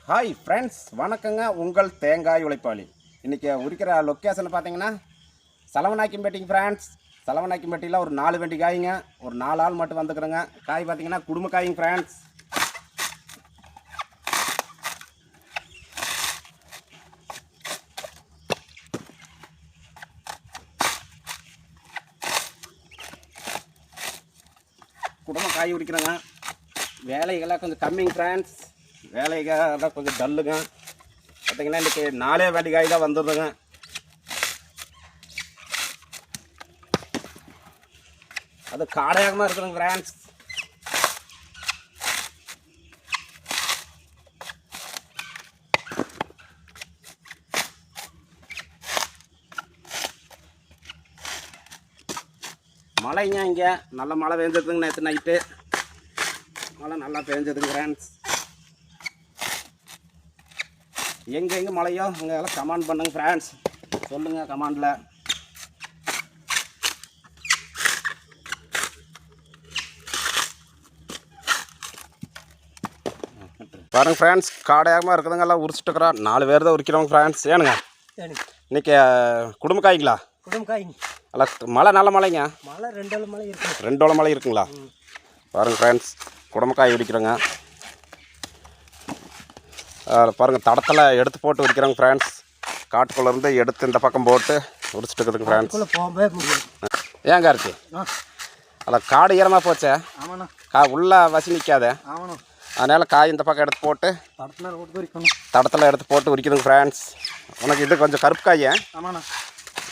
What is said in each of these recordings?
Hi friends, வணக்கங்க. உங்கள் தேங்காய் உழைப்பாளி. இன்றைக்கி உரிக்கிற லொக்கேஷன் பார்த்தீங்கன்னா சலவநாயக்கம்பட்டிங்க ஃப்ரெண்ட்ஸ். சலவநாயக்கம்பட்டியில் ஒரு 4 வண்டி காய்ங்க, ஒரு 4 ஆள் மட்டும் வந்துக்கிறேங்க. காய் பார்த்தீங்கன்னா குடும்ப காய்ங்க ஃப்ரெண்ட்ஸ். குடும்ப காய் உரிக்கிறேங்க. வேலைகள்லாம் கொஞ்சம் கம்மிங்க ஃப்ரெண்ட்ஸ். வேலைகள்லாம் கொஞ்சம் டல்லுங்க. பார்த்தீங்கன்னா இன்றைக்கி 4 வண்டி காய் தான் வந்துடுதுங்க. அது காடையாகமாக இருக்குதுங்க ஃப்ரெண்ட்ஸ். மழைங்க, இங்கே நல்ல மழை பெஞ்சதுங்க. நேற்று நைட்டு மழை நல்லா பெஞ்சதுங்க ஃப்ரெண்ட்ஸ். எங்கே மழையோ அங்கே எல்லாம் கமெண்ட் பண்ணுங்க ஃப்ரெண்ட்ஸ். சொல்லுங்கள் கமெண்டில். பாருங்க ஃப்ரெண்ட்ஸ், காடையாகமாக இருக்குதுங்க. எல்லாம் உரிச்சிட்டுக்கிறோம். 4 பேர் தான் உரிக்கிறோங்க ஃப்ரெண்ட்ஸ். ஏனுங்க இன்றைக்கி குடும்ப காய்ங்களா? குடும்ப காய்ங்க. மழை நல்ல மழைங்க. மழை 2 மழை இருக்குது. 2 மழை இருக்குங்களா? பாருங்கள் ஃப்ரெண்ட்ஸ், குடும்ப காய் உரிக்கிறோங்க. பாருங்கள், தடத்தில் எடுத்து போட்டு உரிக்கிறோங்க ஃப்ரெண்ட்ஸ். காட்டுக்குள்ளேருந்து எடுத்து இந்த பக்கம் போட்டு உரிச்சிட்டு இருக்குதுங்க ஃப்ரெண்ட்ஸ். போகவே முடியாது. ஏங்க இருக்கு அதான் காடு ஈரமாக போச்சே. ஆமாண்ணா. உள்ள வசி நிற்காதே. ஆமாண்ணா. அதனால் காய் இந்த பக்கம் எடுத்து போட்டு தடத்தில் எடுத்து போட்டு உரிக்குதுங்க ஃப்ரெண்ட்ஸ். உனக்கு இது கொஞ்சம் கருப்பு காய். ஆமாண்ணா.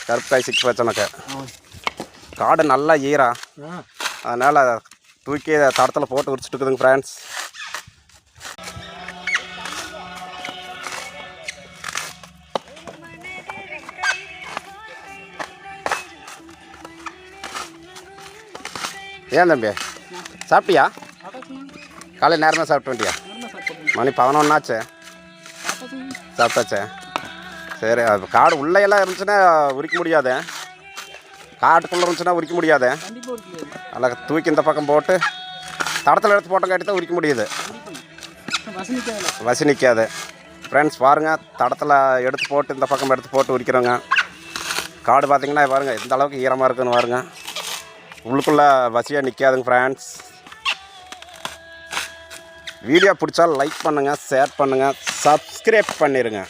கருப்பு காய் சிக்கி வச்சு உனக்கு. காடு நல்லா ஈரம், அதனால் தூக்கி தடத்தில் போட்டு உரிச்சிட்டு இருக்குதுங்க ஃப்ரெண்ட்ஸ். ஏன் தம்பி சாப்பிட்டியா? காலையில் நேரமாக சாப்பிட்டு வண்டியா? மணி 11 ஆச்சு. சாப்பிட்டாச்சே. சரி, அது காடு உள்ளே எல்லாம் இருந்துச்சுன்னா உரிக்க முடியாது. காட்டுக்குள்ளே இருந்துச்சுன்னா உரிக்க முடியாது. நல்லா தூக்கி இந்த பக்கம் போட்டு தடத்தில் எடுத்து போட்டங்காட்டி தான் உரிக்க முடியுது. வசி நிற்காது ஃப்ரெண்ட்ஸ். பாருங்கள், தடத்தில் எடுத்து போட்டு இந்த பக்கம் எடுத்து போட்டு உரிக்கிறோங்க. காடு பார்த்திங்கன்னா பாருங்கள் எந்த அளவுக்கு ஈரமாக இருக்குதுன்னு பாருங்கள். உள்ளுக்குள்ளே வசியாக நிற்காதுங்க ஃப்ரெண்ட்ஸ். வீடியோ பிடிச்சா லைக் பண்ணுங்கள், ஷேர் பண்ணுங்கள், சப்ஸ்கிரைப் பண்ணிடுங்க.